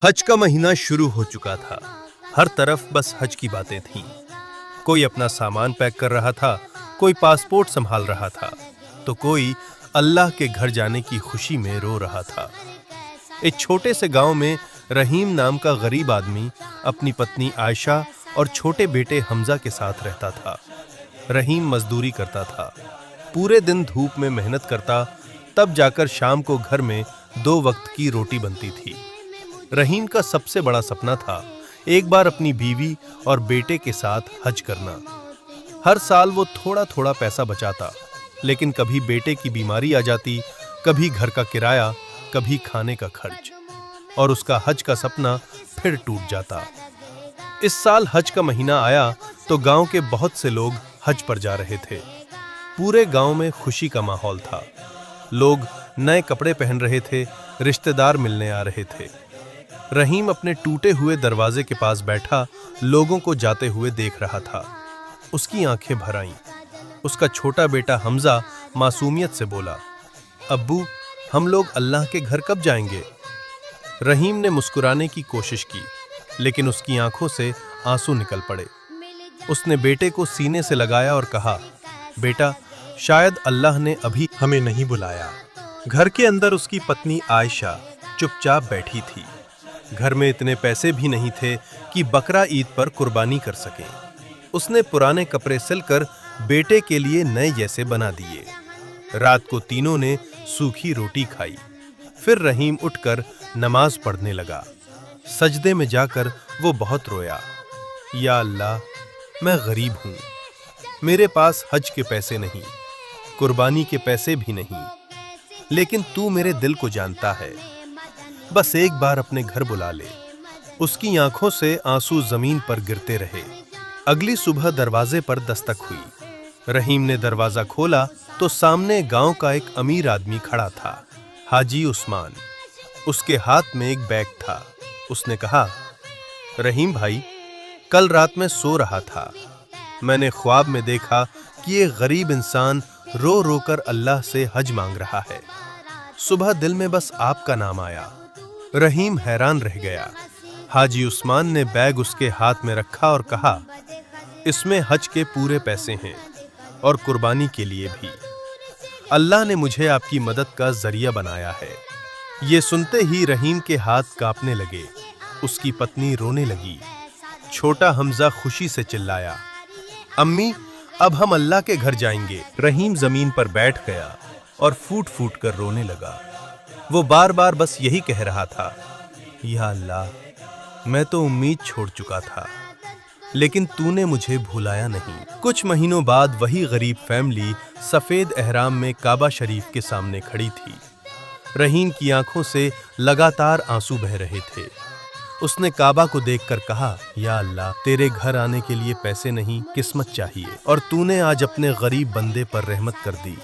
हज का महीना शुरू हो चुका था। हर तरफ बस हज की बातें थीं। कोई अपना सामान पैक कर रहा था, कोई पासपोर्ट संभाल रहा था, तो कोई अल्लाह के घर जाने की खुशी में रो रहा था। एक छोटे से गांव में रहीम नाम का गरीब आदमी अपनी पत्नी आयशा और छोटे बेटे हमजा के साथ रहता था। रहीम मजदूरी करता था, पूरे दिन धूप में मेहनत करता, तब जाकर शाम को घर में 2 वक्त की रोटी बनती थी। रहीम का सबसे बड़ा सपना था एक बार अपनी बीवी और बेटे के साथ हज करना। हर साल वो थोड़ा थोड़ा पैसा बचाता, लेकिन कभी बेटे की बीमारी आ जाती, कभी घर का किराया, कभी खाने का खर्च, और उसका हज का सपना फिर टूट जाता। इस साल हज का महीना आया तो गांव के बहुत से लोग हज पर जा रहे थे। पूरे गांव में खुशी का माहौल था। लोग नए कपड़े पहन रहे थे, रिश्तेदार मिलने आ रहे थे। रहीम अपने टूटे हुए दरवाजे के पास बैठा लोगों को जाते हुए देख रहा था। उसकी आंखें भर आईं। उसका छोटा बेटा हमजा मासूमियत से बोला, अब्बू, हम लोग अल्लाह के घर कब जाएंगे? रहीम ने मुस्कुराने की कोशिश की, लेकिन उसकी आंखों से आंसू निकल पड़े। उसने बेटे को सीने से लगाया और कहा, बेटा, शायद अल्लाह ने अभी हमें नहीं बुलाया। घर के अंदर उसकी पत्नी आयशा चुपचाप बैठी थी। घर में इतने पैसे भी नहीं थे कि बकरा ईद पर कुर्बानी कर सके। उसने पुराने कपड़े सिलकर बेटे के लिए नए जैसे बना दिए। रात को तीनों ने सूखी रोटी खाई। फिर रहीम उठकर नमाज पढ़ने लगा। सजदे में जाकर वो बहुत रोया, या अल्लाह, मैं गरीब हूँ, मेरे पास हज के पैसे नहीं, कुर्बानी के पैसे भी नहीं, लेकिन तू मेरे दिल को जानता है, बस एक बार अपने घर बुला ले। उसकी आंखों से आंसू जमीन पर गिरते रहे। अगली सुबह दरवाजे पर दस्तक हुई। रहीम ने दरवाजा खोला तो सामने गांव का एक अमीर आदमी खड़ा था, हाजी उस्मान। उसके हाथ में एक बैग था। उसने कहा, रहीम भाई, कल रात में सो रहा था, मैंने ख्वाब में देखा कि एक गरीब इंसान रो रो कर अल्लाह से हज मांग रहा है। सुबह दिल में बस आपका नाम आया। रहीम हैरान रह गया। हाजी उस्मान ने बैग उसके हाथ में रखा और कहा, इसमें हज के पूरे पैसे हैं और कुर्बानी के लिए भी। अल्लाह ने मुझे आपकी मदद का जरिया बनाया है। ये सुनते ही रहीम के हाथ कांपने लगे। उसकी पत्नी रोने लगी। छोटा हमजा खुशी से चिल्लाया, अम्मी, अब हम अल्लाह के घर जाएंगे। रहीम जमीन पर बैठ गया और फूट फूट कर रोने लगा। वो बार बार बस यही कह रहा था, या अल्लाह, मैं तो उम्मीद छोड़ चुका था, लेकिन तूने मुझे भुलाया नहीं। कुछ महीनों बाद वही गरीब फैमिली सफेद एहराम में काबा शरीफ के सामने खड़ी थी। रहीम की आंखों से लगातार आंसू बह रहे थे। उसने काबा को देखकर कहा, या अल्लाह, तेरे घर आने के लिए पैसे नहीं, किस्मत चाहिए, और तूने आज अपने गरीब बंदे पर रहमत कर दी।